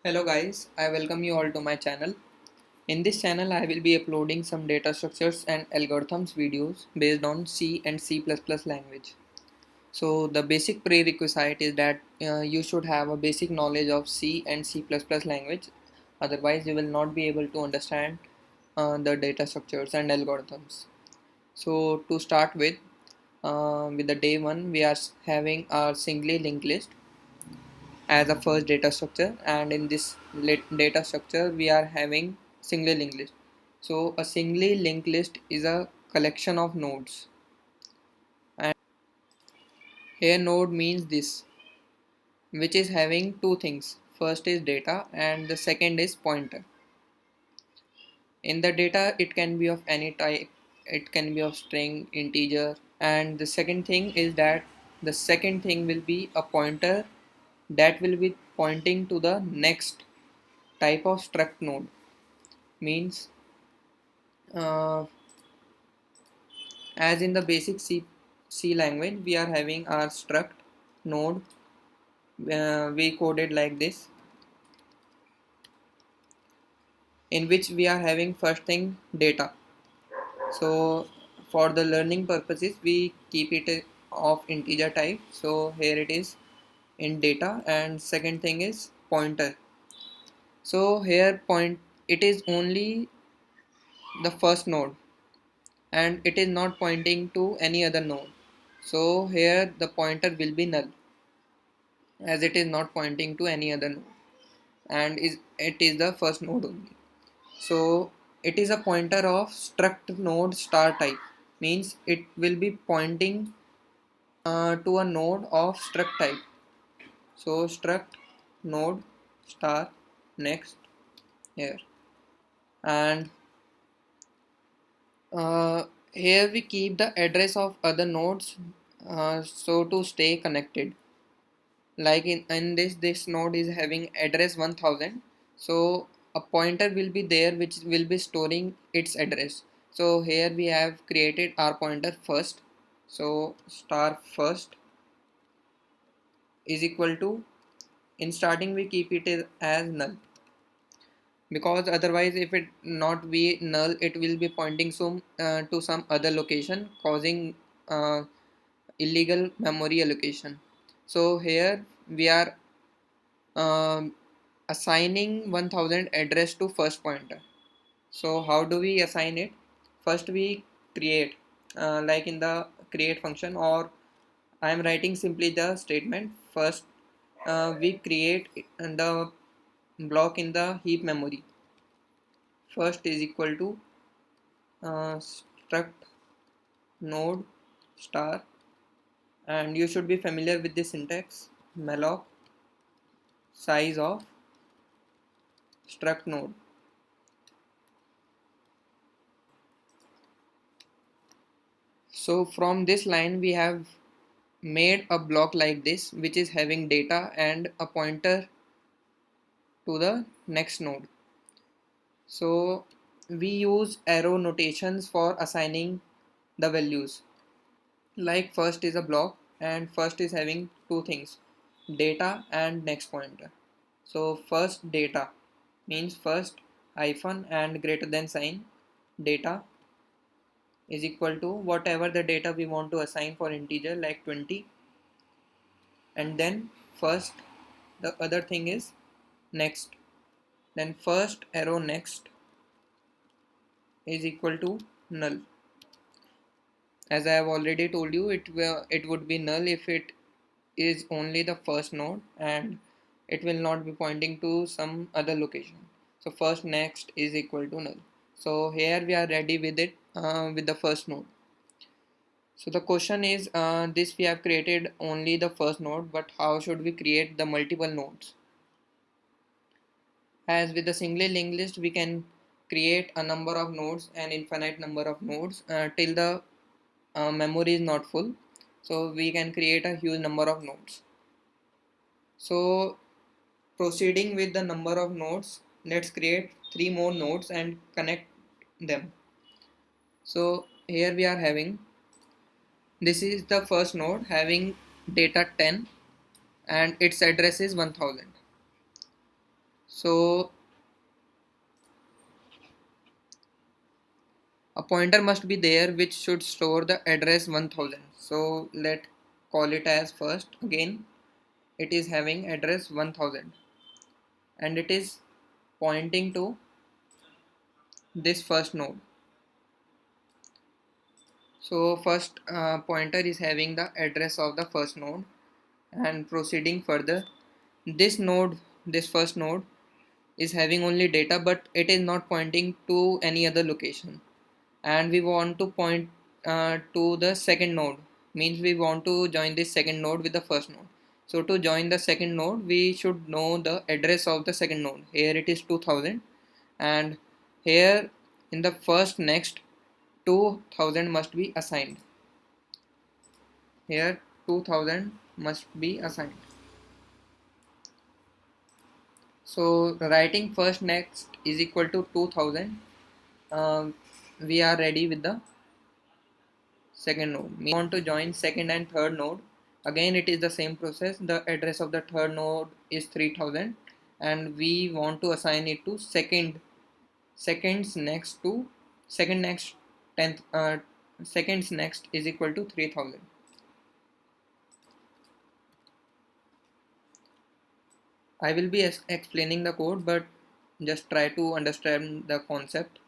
Hello guys, I welcome you all to my channel. In this channel I will be uploading some data structures and algorithms videos based on C and C++ language. So the basic prerequisite is that you should have a basic knowledge of C and C++ language, otherwise you will not be able to understand the data structures and algorithms. So to start with the day one we are having our singly linked list as a first data structure, and in this data structure we are having singly linked list. So a singly linked list is a collection of nodes, and here node means this, which is having two things. First is data and the second is pointer. In the data it can be of any type, it can be of string, integer, and the second thing is that the second thing will be a pointer that will be pointing to the next type of struct node. Means uh, as in the basic C language we are having our struct node, we coded like this, in which we are having first thing data. So for the learning purposes we keep it of integer type, so here it is in data, and second thing is pointer. So here point, it is only the first node and it is not pointing to any other node, so here the pointer will be null as it is not pointing to any other node, and it is the first node only. So it is a pointer of struct node star type, means it will be pointing to a node of struct type. So struct node star next here, and here we keep the address of other nodes, so to stay connected. Like in this node is having address 1000, so a pointer will be there which will be storing its address. So here we have created our pointer first, so star first is equal to, in starting we keep it as null, because otherwise if it not be null it will be pointing to some other location, causing illegal memory allocation. So here we are um, assigning 1000 address to first pointer. So how do we assign it? First we create, like in the create function, or I am writing simply the statement. First we create the block in the heap memory. First is equal to struct node star, and you should be familiar with the syntax: malloc size of struct node. So from this line we have made a block like this, which is having data and a pointer to the next node. So we use arrow notations for assigning the values. Like first is a block and first is having two things, data and next pointer. So first data means first hyphen and greater than sign, data is equal to whatever the data we want to assign for integer, like 20, and then first, the other thing is next, then first arrow next is equal to null. As I have already told you, it would be null if it is only the first node and it will not be pointing to some other location. So first next is equal to null. So here we are ready with it, with the first node. So the question is, this we have created only the first node, but how should we create the multiple nodes? As with the singly linked list we can create a number of nodes, an infinite number of nodes, till the memory is not full, so we can create a huge number of nodes. So proceeding with the number of nodes, let's create three more nodes and connect them. So here we are having, this is the first node having data 10 and its address is 1000. So a pointer must be there which should store the address 1000. So let call it as first. Again, it is having address 1000 and it is pointing to this first node. So first pointer is having the address of the first node, and proceeding further, this node, this first node is having only data, but it is not pointing to any other location, and we want to point to the second node, means we want to join this second node with the first node. So to join the second node we should know the address of the second node. Here it is 2000, and here in the first next 2000 must be assigned. Here 2000 must be assigned. So writing first next is equal to 2000. We are ready with the second node. We want to join second and third node. Again it is the same process. The address of the third node is 3000 and we want to assign it to seconds next to second next 10th seconds next is equal to 3000. I will be explaining the code, but just try to understand the concept.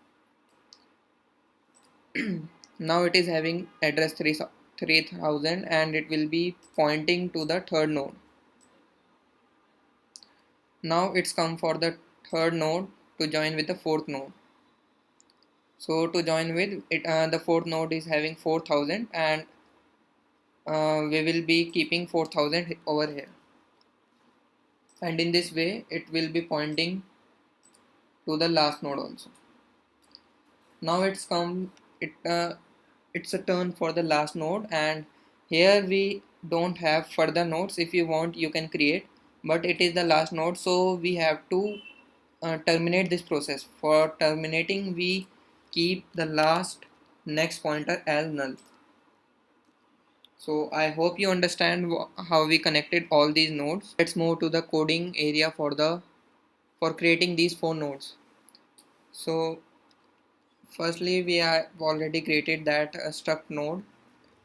Now it is having address 3000 and it will be pointing to the third node. Now it's come for the third node to join with the fourth node. So to join with it, the fourth node is having 4000 and we will be keeping 4000 over here, and in this way it will be pointing to the last node also. Now it's a turn for the last node, and here we don't have further nodes. If you want you can create, but it is the last node, so we have to terminate this process. For terminating we keep the last next pointer as null. So I hope you understand how we connected all these nodes. Let's move to the coding area for creating these four nodes. So firstly we have already created that struct node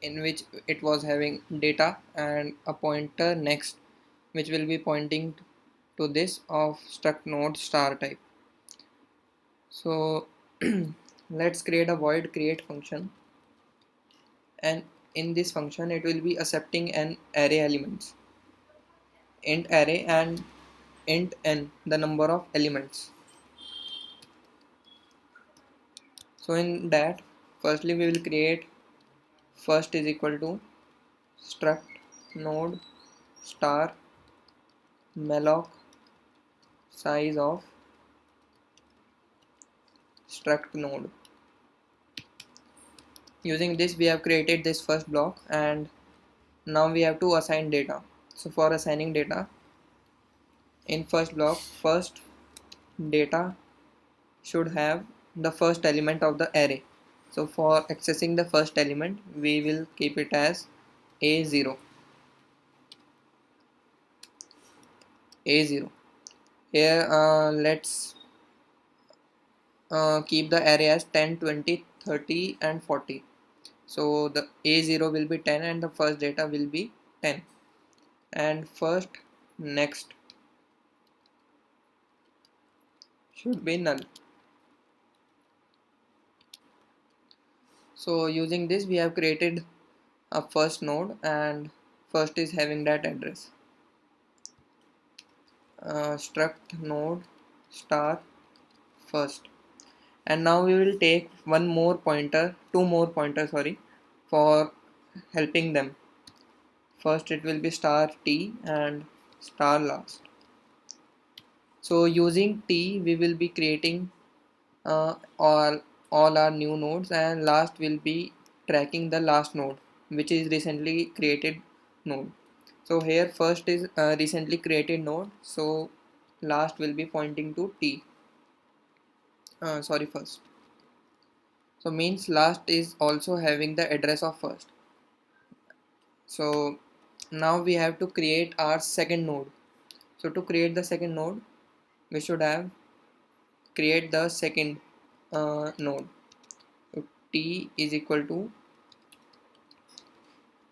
in which it was having data and a pointer next, which will be pointing to this of struct node star type. So let's create a void create function, and in this function it will be accepting an array elements, int array and int n, the number of elements. So in that, firstly we will create first is equal to struct node star malloc size of struct node. Using this we have created this first block, and now we have to assign data. So for assigning data, in first block, first data should have the first element of the array. So for accessing the first element we will keep it as a0. Here let's keep the array as 10, 20, 30 and 40. So the a0 will be 10 and the first data will be 10, and first next should be null. So using this we have created a first node, and first is having that address struct node star first. And now we will take two more pointers, sorry, for helping them. First it will be star t and star last. So using t we will be creating uh, all all our new nodes, and last will be tracking the last node which is recently created node. So here first is recently created node, so last will be pointing to t, sorry, first. So means last is also having the address of first. So now we have to create our second node. So to create the second node we should have create the second node. So T is equal to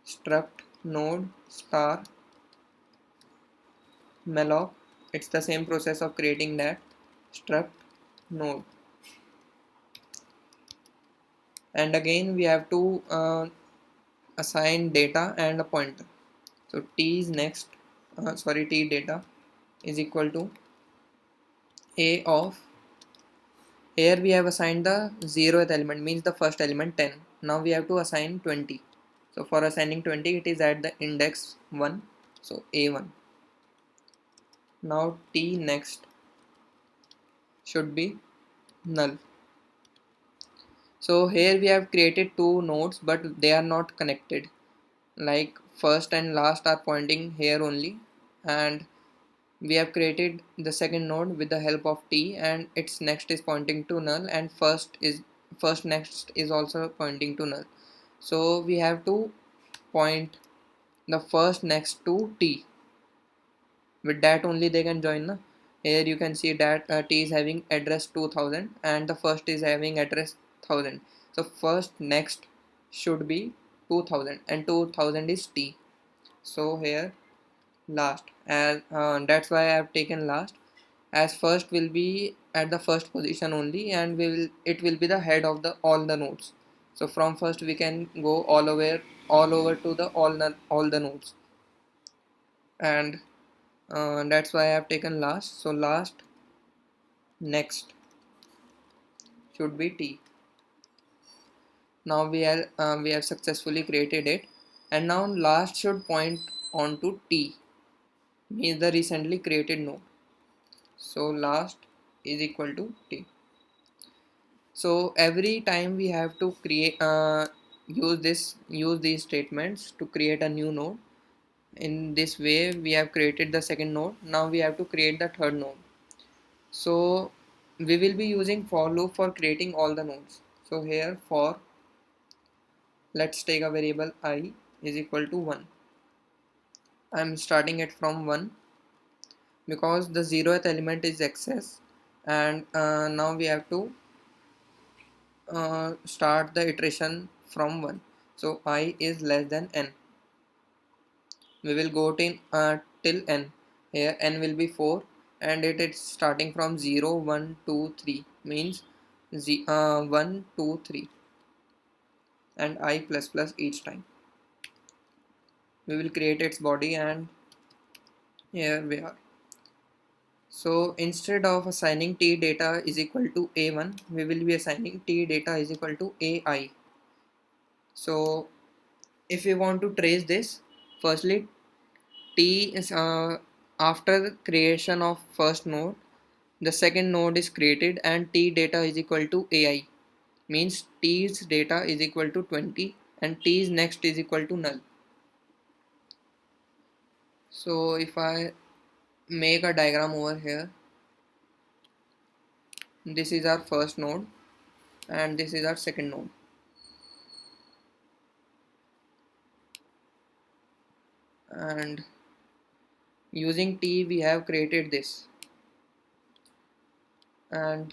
struct node star malloc. It's the same process of creating that struct node, and again we have to assign data and a pointer. So T is next, T data is equal to a of, here we have assigned the 0th element, means the first element 10. Now we have to assign 20. So for assigning 20, it is at the index 1, so a1. Now T next should be null. So here we have created two nodes, but they are not connected, like first and last are pointing here only, and we have created the second node with the help of T, and its next is pointing to null, and first next is also pointing to null. So we have to point the first next to T. With that only they can join. Na? Here you can see that T is having address 2000 and the first is having address 1000. So first next should be 2000 and 2000 is T. So here last, as that's why I have taken last, as first will be at the first position only, and it will be the head of the all the nodes. So from first we can go all over to the all the nodes, and that's why I have taken last. So last next should be T. Now we have successfully created it, and now last should point on to T, means the recently created node. So last is equal to T. So every time we have to create use these statements to create a new node. In this way we have created the second node. Now we have to create the third node. So we will be using for loop for creating all the nodes. So here for, let's take a variable I is equal to 1. I'm starting it from 1 because the 0th element is excess, and now we have to start the iteration from 1. So I is less than n. We will go till n. Here n will be 4, and it is starting from 0 1 2 3, means 1 2 3, and I plus plus each time. We will create its body, and here we are. So instead of assigning T data is equal to a1, we will be assigning T data is equal to ai. So if we want to trace this, firstly T is after the creation of first node, the second node is created, and T data is equal to ai, means T's data is equal to 20 and T's next is equal to null. So if I make a diagram over here, this is our first node and this is our second node, and using T we have created this, and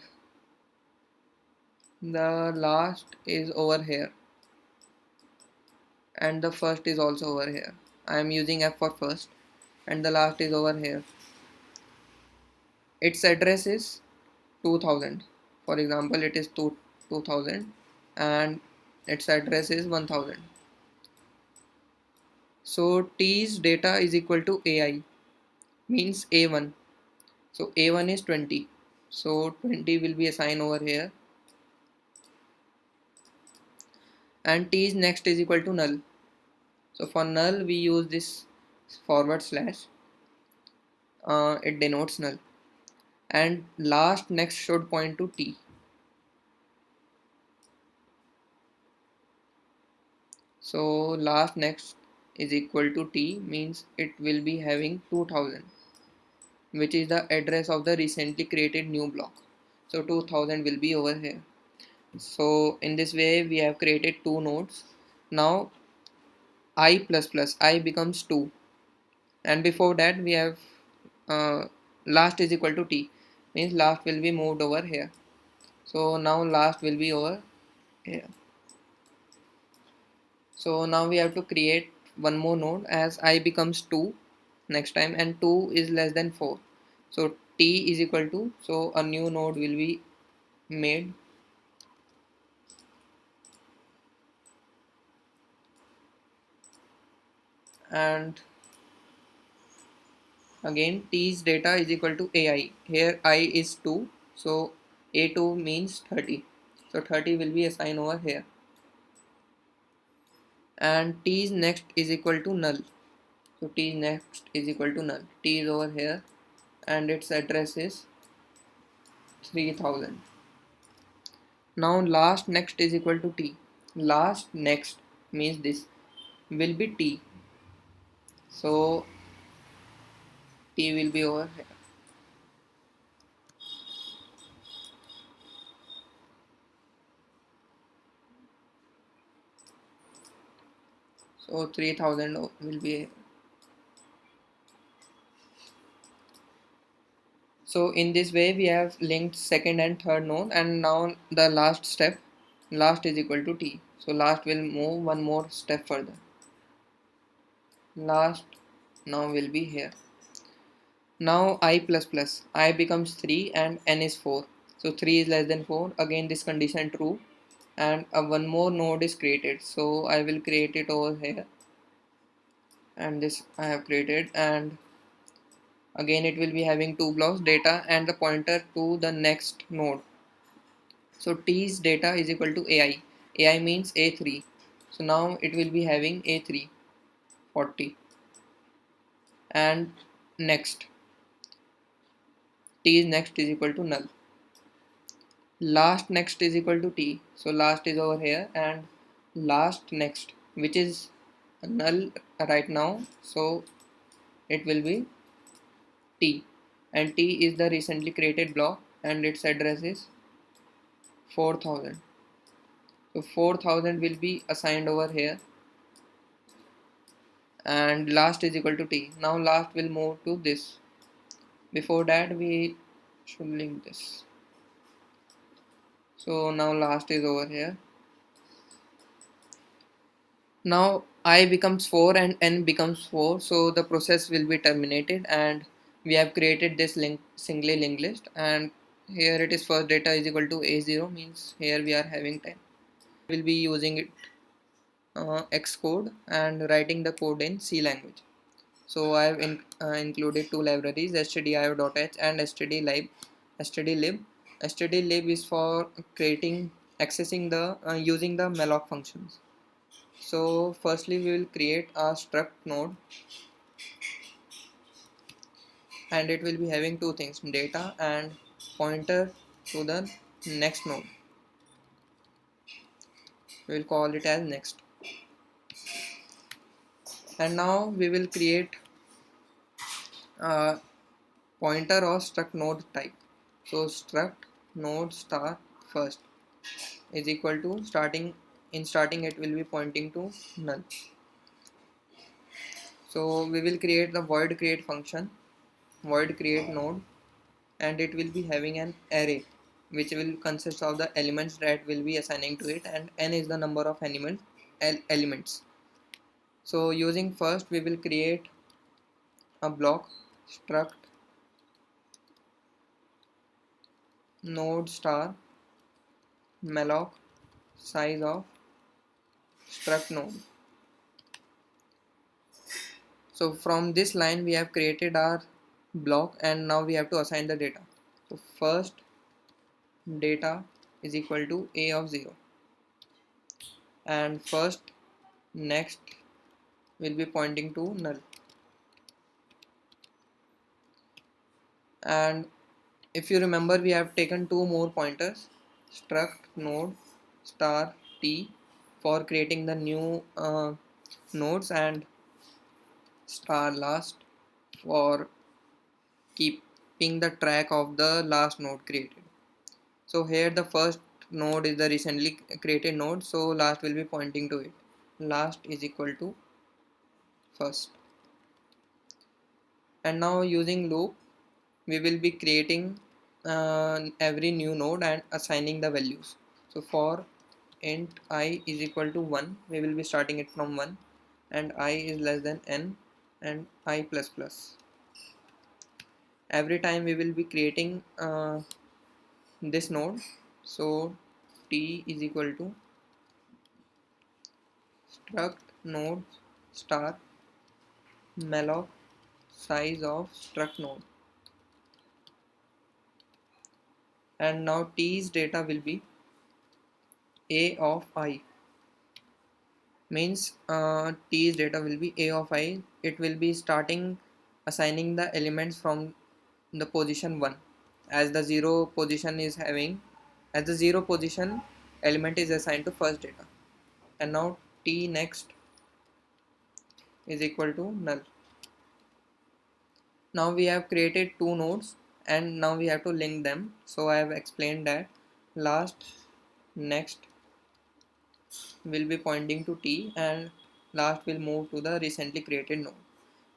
the last is over here and the first is also over here. I am using F for first, and the last is over here. Its address is 2000. For example, it is 2000 and its address is 1000. So T's data is equal to ai, means a1. So a1 is 20. So 20 will be assigned over here, and T's next is equal to null. So for null we use this forward slash, it denotes null, and last next should point to T. So last next is equal to T, means it will be having 2000, which is the address of the recently created new block. So 2000 will be over here. So in this way we have created two nodes. Now I plus plus I becomes 2, and before that we have last is equal to T. means last will be moved over here. So now last will be over here. So now we have to create one more node as I becomes 2 next time, and 2 is less than 4. So t is equal to, so a new node will be made, and again t's data is equal to ai. Here I is 2, so a2 means 30. So 30 will be assigned over here, and t's next is equal to null. So t next is equal to null. T is over here and its address is 3000. Now last next is equal to t. Last next means this will be t. So t will be over here. So 3000 will be here. So in this way we have linked second and third node, and now the last step, last is equal to t. So last will move one more step further. Last now will be here. Now I plus plus, I becomes 3 and n is 4. So 3 is less than 4. Again this condition true, and one more node is created. So I will create it over here, and this I have created, and again it will be having two blocks, data and the pointer to the next node. So t's data is equal to ai. Ai means a3. So now it will be having a3 40, and next t is next is equal to null. Last next is equal to t. So last is over here, and last next, which is null right now, so it will be t, and t is the recently created block and its address is 4000. So 4000 will be assigned over here, and last is equal to t. Now last will move to this. Before that we should link this. So now last is over here. Now I becomes 4 and n becomes 4, so the process will be terminated, and we have created this link singly linked list, and here it is first data is equal to a0, means here we are having 10. We will be using it Xcode and writing the code in C language. So I have included two libraries, stdio.h and stdlib. stdlib is for creating accessing the using the malloc functions. So firstly we will create a struct node, and it will be having two things, data and pointer to the next node. We will call it as next, and now we will create a pointer or struct node type. So struct node star first is equal to starting it will be pointing to null. So we will create the void create function, void create node, and it will be having an array which will consist of the elements that will be assigning to it, and n is the number of elements. So using first we will create a block struct node star malloc size of struct node. So from this line we have created our block, and now we have to assign the data. So first data is equal to a of 0, and first next will be pointing to null, and if you remember we have taken two more pointers, struct node star t for creating the new nodes, and star last for keeping the track of the last node created. So here the first node is the recently created node, so last will be pointing to it. Last is equal to first, and now using loop we will be creating every new node and assigning the values. So for int I is equal to 1, we will be starting it from 1, and I is less than n and I plus plus. Every time we will be creating this node, so t is equal to struct node star malloc size of struct node, and now t's data will be a of I, means t's data will be a of I. It will be starting assigning the elements from the position 1, as the 0 position is having, as the 0 position element is assigned to first data. And now t next is equal to null. Now we have created two nodes and now we have to link them. So I have explained that last next will be pointing to t and last will move to the recently created node.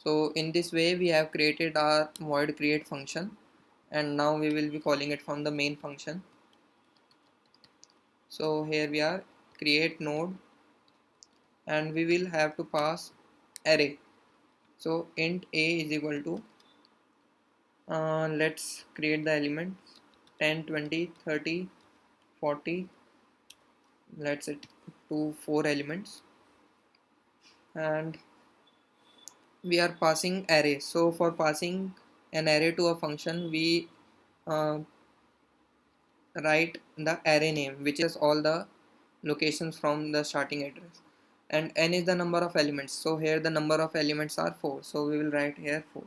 So in this way we have created our void create function, and now we will be calling it from the main function. So here we are, create node, and we will have to pass array. So int a is equal to let's create the elements 10, 20, 30, 40, let's set to 4 elements, and we are passing array. So for passing an array to a function, we uh, write the array name, which is all the locations from the starting address, and n is the number of elements. So here the number of elements are 4, so we will write here 4.